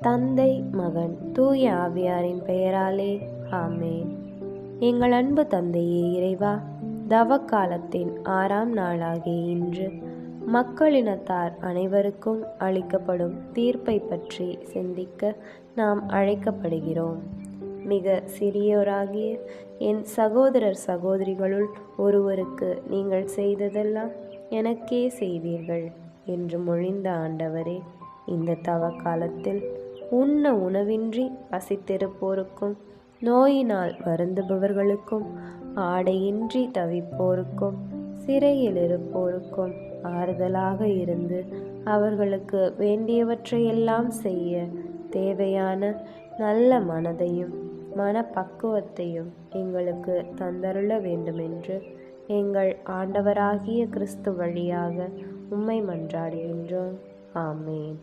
தந்தை, மகன், தூய ஆவியாரின் பெயராலே ஆமென். எங்கள் அன்பு தந்தையே இறைவா, தவக்காலத்தின் 6ஆம் நாளாகிய இன்று மக்களினத்தார் அனைவருக்கும் அளிக்கப்படும் தீர்ப்பை பற்றி சிந்திக்க நாம் அழைக்கப்படுகிறோம். மிக சிறியோராகிய என் சகோதரர் சகோதரிகளுள் ஒருவருக்கு நீங்கள் செய்ததெல்லாம் எனக்கே செய்வீர்கள் என்று மொழிந்த ஆண்டவரே, இந்த தவக்காலத்தில் உண்ண உணவின்றி பசித்திருப்போருக்கும், நோயினால் வருந்துபவர்களுக்கும், ஆடையின்றி தவிப்போருக்கும், சிறையில் இருப்போருக்கும் ஆறுதலாக இருந்து அவர்களுக்கு வேண்டியவற்றையெல்லாம் செய்ய தேவையான நல்ல மனதையும் மனப்பக்குவத்தையும் எங்களுக்கு தந்தருள வேண்டுமென்று எங்கள் ஆண்டவராகிய கிறிஸ்து வழியாக உம்மை மன்றாடுகின்றோம். ஆமென்.